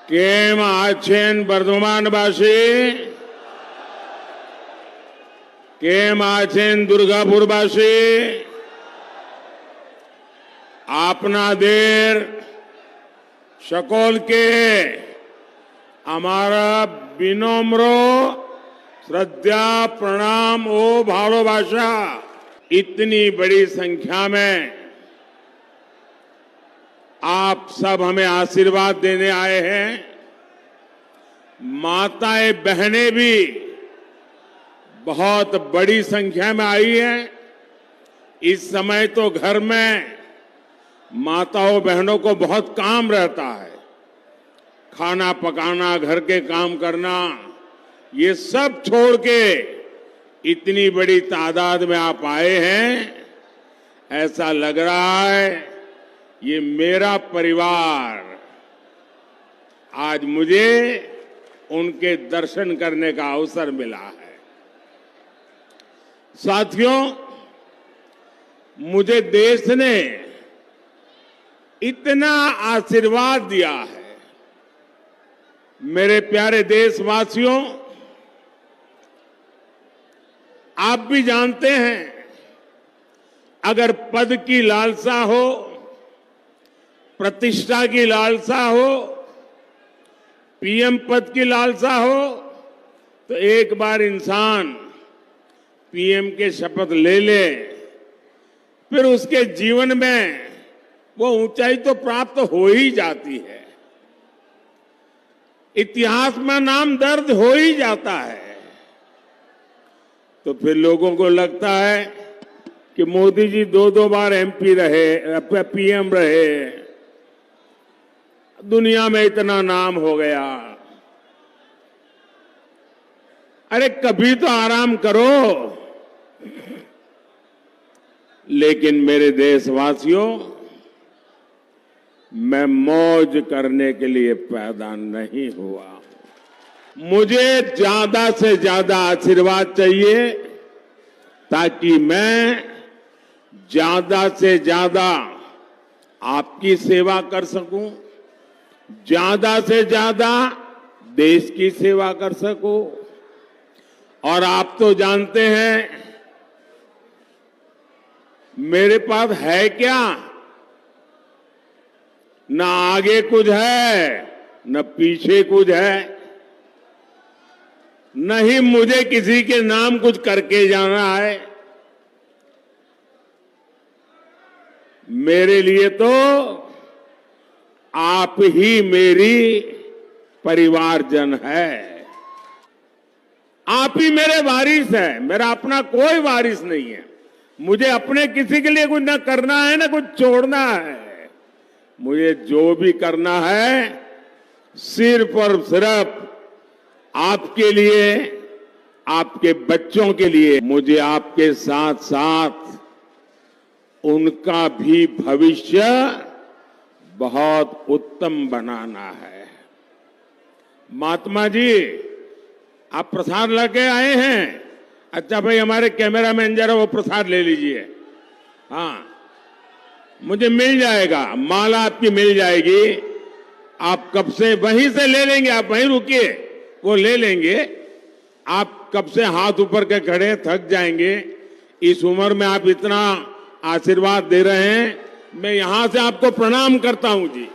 કેમ આછેન બર્ધમાનવાસી કેમ આછેન દુર્ગાપુરવાસી આપના દેર શકોલ के हमारा विनम्र श्रद्धा प्रणाम ओ भारोभाषा। इतनी बड़ी संख्या में आप सब हमें आशीर्वाद देने आए हैं। माताएं बहनें भी बहुत बड़ी संख्या में आई हैं। इस समय तो घर में माताओं बहनों को बहुत काम रहता है, खाना पकाना, घर के काम करना, ये सब छोड़ के इतनी बड़ी तादाद में आप आए हैं। ऐसा लग रहा है ये मेरा परिवार। आज मुझे उनके दर्शन करने का अवसर मिला है। साथियों, मुझे देश ने इतना आशीर्वाद दिया है। मेरे प्यारे देशवासियों, आप भी जानते हैं, अगर पद की लालसा हो, प्रतिष्ठा की लालसा हो, पीएम पद की लालसा हो, तो एक बार इंसान पीएम के शपथ ले ले, फिर उसके जीवन में वो ऊंचाई तो प्राप्त हो ही जाती है, इतिहास में नाम दर्ज हो ही जाता है। तो फिर लोगों को लगता है कि मोदी जी दो बार एमपी रहे, पीएम रहे, दुनिया में इतना नाम हो गया। अरे कभी तो आराम करो। लेकिन मेरे देशवासियों, मैं मौज करने के लिए पैदा नहीं हुआ। मुझे ज्यादा से ज्यादा आशीर्वाद चाहिए ताकि मैं ज्यादा से ज्यादा आपकी सेवा कर सकूं, ज्यादा से ज्यादा देश की सेवा कर सकूं। और आप तो जानते हैं मेरे पास है क्या, न आगे कुछ है न पीछे कुछ है, न ही मुझे किसी के नाम कुछ करके जाना है। मेरे लिए तो आप ही मेरी परिवारजन है, आप ही मेरे वारिस है। मेरा अपना कोई वारिस नहीं है। मुझे अपने किसी के लिए कुछ न करना है न कुछ छोड़ना है। मुझे जो भी करना है सिर्फ और सिर्फ आपके लिए, आपके बच्चों के लिए। मुझे आपके साथ साथ उनका भी भविष्य बहुत उत्तम बनाना है। महात्मा जी, आप प्रसाद लेके आए हैं? अच्छा भाई, हमारे कैमरामैन जरा वो प्रसाद ले लीजिए। हाँ, मुझे मिल जाएगा, माला आपकी मिल जाएगी। आप कब से वहीं से ले लेंगे, आप वहीं रुकिए, वो ले लेंगे। आप कब से हाथ ऊपर के खड़े, थक जाएंगे। इस उम्र में आप इतना आशीर्वाद दे रहे हैं, मैं यहां से आपको प्रणाम करता हूं जी।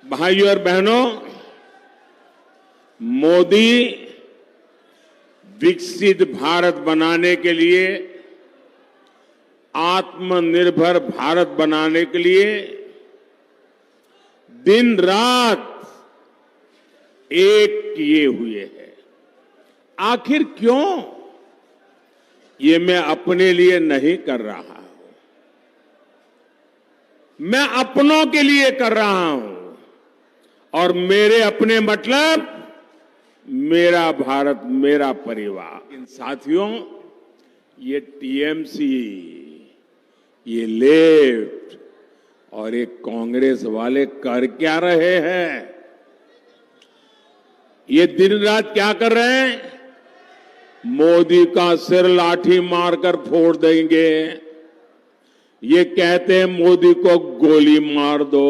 भाइयों और बहनों, मोदी विकसित भारत बनाने के लिए, आत्मनिर्भर भारत बनाने के लिए दिन रात एक किए हुए हैं। आखिर क्यों? ये मैं अपने लिए नहीं कर रहा हूं, मैं अपनों के लिए कर रहा हूं। और मेरे अपने मतलब मेरा भारत, मेरा परिवार। इन साथियों, ये टीएमसी, ये लेफ्ट और ये कांग्रेस वाले कर क्या रहे हैं? ये दिन रात क्या कर रहे हैं? मोदी का सिर लाठी मारकर फोड़ देंगे, ये कहते हैं मोदी को गोली मार दो,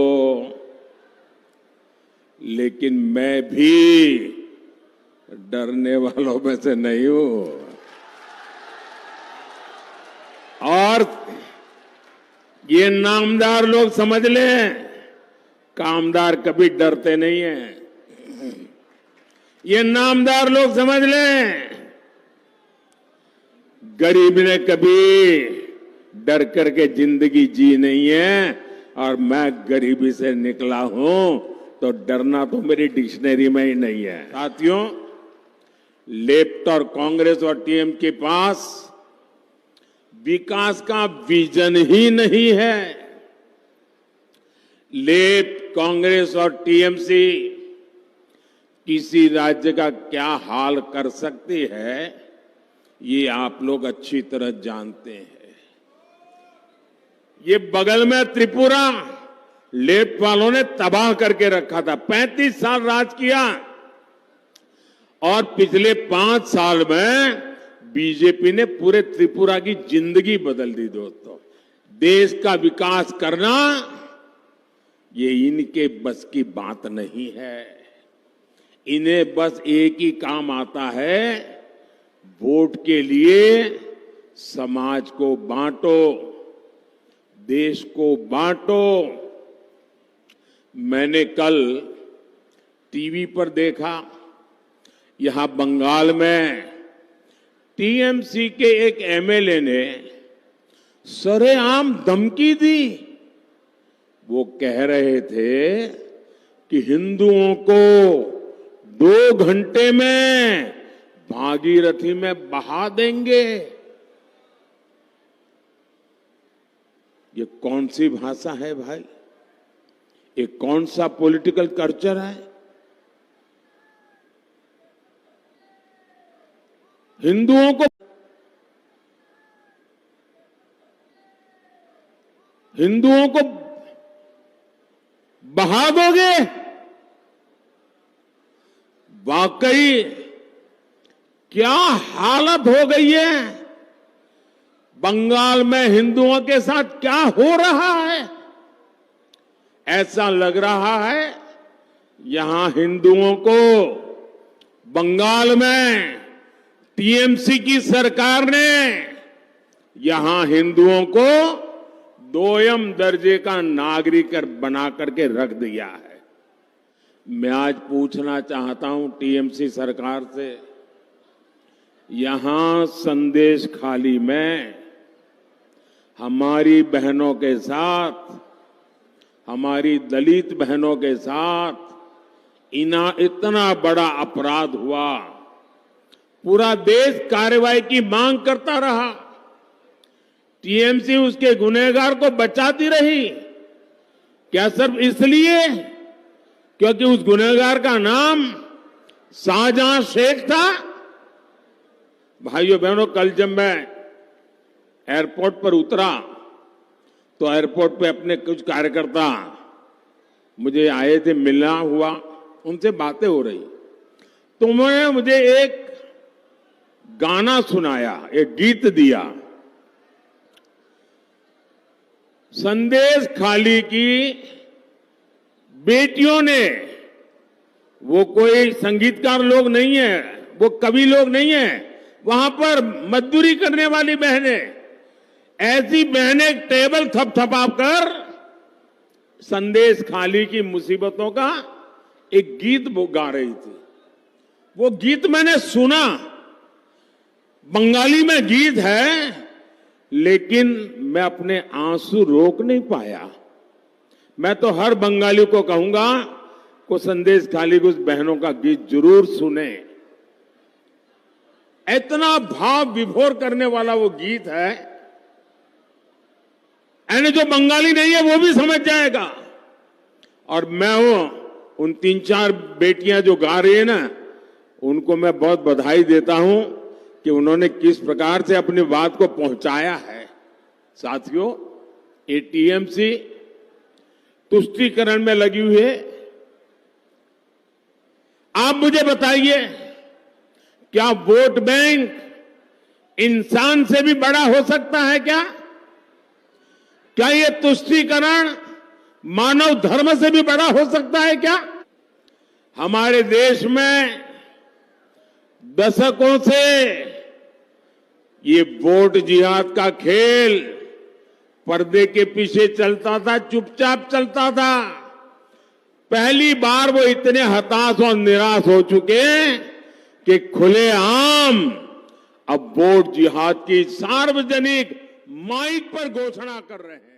लेकिन मैं भी डरने वालों में से नहीं हूं। और ये नामदार लोग समझ लें, कामदार कभी डरते नहीं हैं। ये नामदार लोग समझ लें, गरीब ने कभी डर करके जिंदगी जी नहीं है। और मैं गरीबी से निकला हूं, तो डरना तो मेरी डिक्शनरी में ही नहीं है। साथियों, लेफ्ट और कांग्रेस और टीएम के पास विकास का विजन ही नहीं है। लेफ्ट, कांग्रेस और टीएमसी किसी राज्य का क्या हाल कर सकती है, ये आप लोग अच्छी तरह जानते हैं। ये बगल में त्रिपुरा लेफ्ट वालों ने तबाह करके रखा था। 35 साल राज किया और पिछले 5 साल में बीजेपी ने पूरे त्रिपुरा की जिंदगी बदल दी। दोस्तों, देश का विकास करना ये इनके बस की बात नहीं है। इन्हें बस एक ही काम आता है, वोट के लिए समाज को बांटो, देश को बांटो। मैंने कल टीवी पर देखा, यहां बंगाल में टीएमसी के एक एमएलए ने सरेआम धमकी दी। वो कह रहे थे कि हिंदुओं को 2 घंटे में भागीरथी में बहा देंगे। ये कौन सी भाषा है भाई? ये कौन सा पॉलिटिकल कल्चर है? हिंदुओं को बहा दोगे? वाकई क्या हालत हो गई है? बंगाल में हिंदुओं के साथ क्या हो रहा है? ऐसा लग रहा है यहां हिंदुओं को बंगाल में टीएमसी की सरकार ने यहां हिंदुओं को 2ym दर्जे का नागरिक बना करके रख दिया है। मैं आज पूछना चाहता हूं टीएमसी सरकार से, यहां संदेश खाली में हमारी बहनों के साथ, हमारी दलित बहनों के साथ इतना बड़ा अपराध हुआ, पूरा देश कार्रवाई की मांग करता रहा, टीएमसी उसके गुनहगार को बचाती रही। क्या सिर्फ इसलिए क्योंकि उस गुनहगार का नाम शाहजहां शेख था? भाइयों बहनों, कल जब मैं एयरपोर्ट पर उतरा तो एयरपोर्ट पे अपने कुछ कार्यकर्ता मुझे आए थे, मिलना हुआ, उनसे बातें हो रही, तो उन्होंने मुझे एक गाना सुनाया, एक गीत दिया। संदेश खाली की बेटियों ने, वो कोई संगीतकार लोग नहीं है, वो कवि लोग नहीं है, वहां पर मजदूरी करने वाली बहनें, ऐसी बहनें टेबल थपथपाकर संदेश खाली की मुसीबतों का एक गीत गा रही थी। वो गीत मैंने सुना, बंगाली में गीत है, लेकिन मैं अपने आंसू रोक नहीं पाया। मैं तो हर बंगाली को कहूंगा को संदेश खाली की उस बहनों का गीत जरूर सुने। इतना भाव विभोर करने वाला वो गीत है, यानी जो बंगाली नहीं है वो भी समझ जाएगा। और मैं उन 3-4 बेटियां जो गा रही है ना, उनको मैं बहुत बधाई देता हूं कि उन्होंने किस प्रकार से अपनी बात को पहुंचाया है। साथियों, ये टीएमसी तुष्टीकरण में लगी हुई है। आप मुझे बताइए, क्या वोट बैंक इंसान से भी बड़ा हो सकता है क्या? क्या ये तुष्टीकरण मानव धर्म से भी बड़ा हो सकता है क्या? हमारे देश में दशकों से ये वोट जिहाद का खेल पर्दे के पीछे चलता था, चुपचाप चलता था। पहली बार वो इतने हताश और निराश हो चुके हैं कि खुलेआम अब वोट जिहाद की सार्वजनिक माइक पर घोषणा कर रहे हैं।